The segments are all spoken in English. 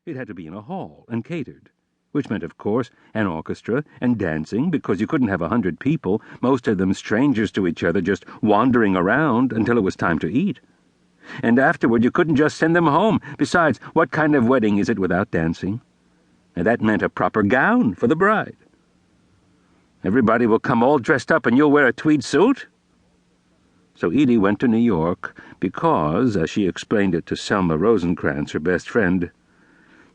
It had to be in a hall and catered, which meant, of course, an orchestra and dancing, because you couldn't have 100 people, most of them strangers to each other, just wandering around until it was time to eat. And afterward you couldn't just send them home. Besides, what kind of wedding is it without dancing? And that meant a proper gown for the bride. Everybody will come all dressed up and you'll wear a tweed suit? So Edie went to New York because, as she explained it to Selma Rosencrantz, her best friend,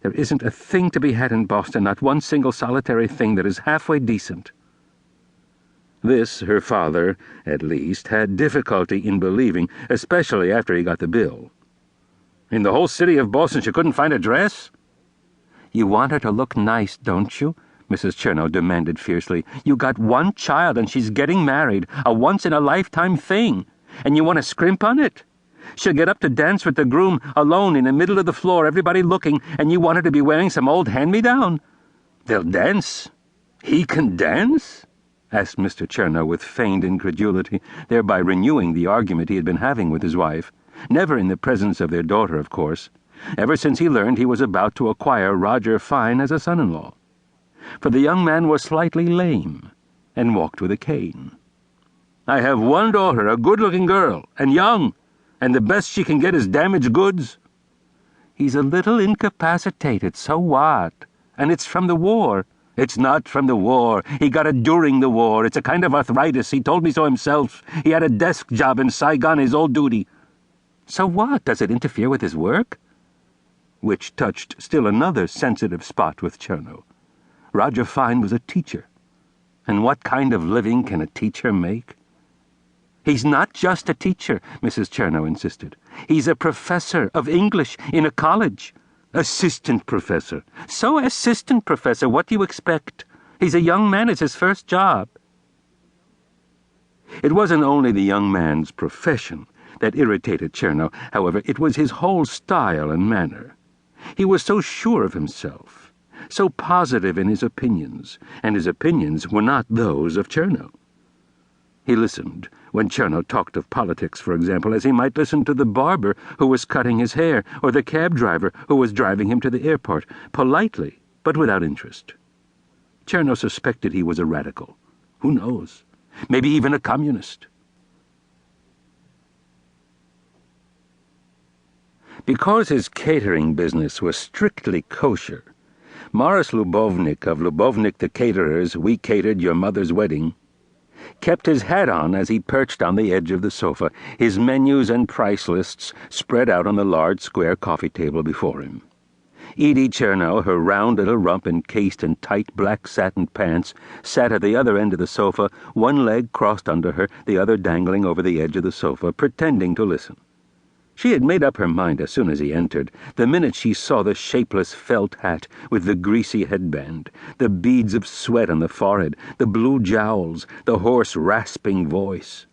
there isn't a thing to be had in Boston, not one single solitary thing that is halfway decent. This, her father, at least, had difficulty in believing, especially after he got the bill. In the whole city of Boston she couldn't find a dress? You want her to look nice, don't you? Mrs. Chernow demanded fiercely. You got one child and she's getting married, a once-in-a-lifetime thing, and you want to scrimp on it? She'll get up to dance with the groom alone in the middle of the floor, everybody looking, and you want her to be wearing some old hand-me-down? They'll dance? He can dance? Asked Mr. Chernow with feigned incredulity, thereby renewing the argument he had been having with his wife. Never in the presence of their daughter, of course, ever since he learned he was about to acquire Roger Fine as a son-in-law. For the young man was slightly lame, and walked with a cane. I have one daughter, a good-looking girl, and young, and the best she can get is damaged goods. He's a little incapacitated, so what? And it's from the war. It's not from the war. He got it during the war. It's a kind of arthritis. He told me so himself. He had a desk job in Saigon, his old duty. So what? Does it interfere with his work? Which touched still another sensitive spot with Chernow. Roger Fine was a teacher. And what kind of living can a teacher make? He's not just a teacher, Mrs. Chernow insisted. He's a professor of English in a college. Assistant professor. So assistant professor, what do you expect? He's a young man, it's his first job. It wasn't only the young man's profession that irritated Chernow, however, it was his whole style and manner. He was so sure of himself, so positive in his opinions, and his opinions were not those of Chernow. He listened when Chernow talked of politics, for example, as he might listen to the barber who was cutting his hair, or the cab driver who was driving him to the airport, politely, but without interest. Chernow suspected he was a radical. Who knows? Maybe even a communist. Because his catering business was strictly kosher, Morris Lubovnik of Lubovnik the Caterers, We Catered Your Mother's Wedding, kept his hat on as he perched on the edge of the sofa, his menus and price lists spread out on the large square coffee table before him. Edie Chernow, her round little rump encased in tight black satin pants, sat at the other end of the sofa, one leg crossed under her, the other dangling over the edge of the sofa, pretending to listen. She had made up her mind as soon as he entered, the minute she saw the shapeless felt hat with the greasy headband, the beads of sweat on the forehead, the blue jowls, the hoarse, rasping voice.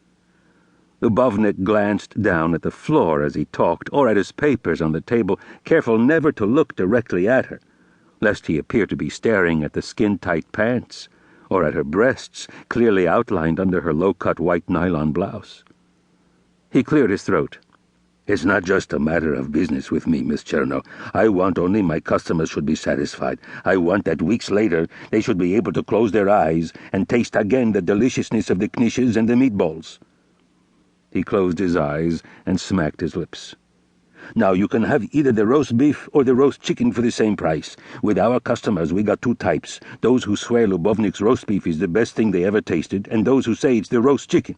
Lubovnik glanced down at the floor as he talked, or at his papers on the table, careful never to look directly at her, lest he appear to be staring at the skin-tight pants, or at her breasts, clearly outlined under her low-cut white nylon blouse. He cleared his throat. It's not just a matter of business with me, Miss Chernow. I want only my customers should be satisfied. I want that weeks later they should be able to close their eyes and taste again the deliciousness of the knishes and the meatballs. He closed his eyes and smacked his lips. Now you can have either the roast beef or the roast chicken for the same price. With our customers we got two types, those who swear Lubovnik's roast beef is the best thing they ever tasted, and those who say it's the roast chicken.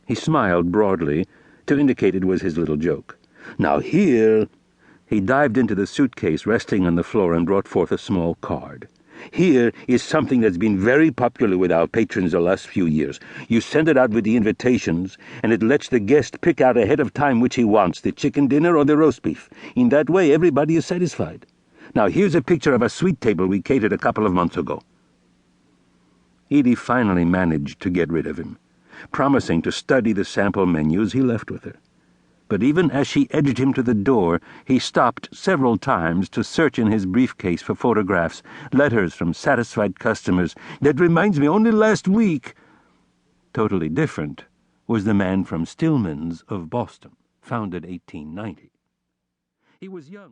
He smiled broadly, to indicate it was his little joke. Now here... He dived into the suitcase resting on the floor and brought forth a small card. Here is something that's been very popular with our patrons the last few years. You send it out with the invitations, and it lets the guest pick out ahead of time which he wants, the chicken dinner or the roast beef. In that way, everybody is satisfied. Now here's a picture of a sweet table we catered a couple of months ago. Edie finally managed to get rid of him. Promising to study the sample menus, he left with her. But even as she edged him to the door, he stopped several times to search in his briefcase for photographs, letters from satisfied customers. That reminds me, only last week... Totally different was the man from Stillman's of Boston, founded 1890. He was young.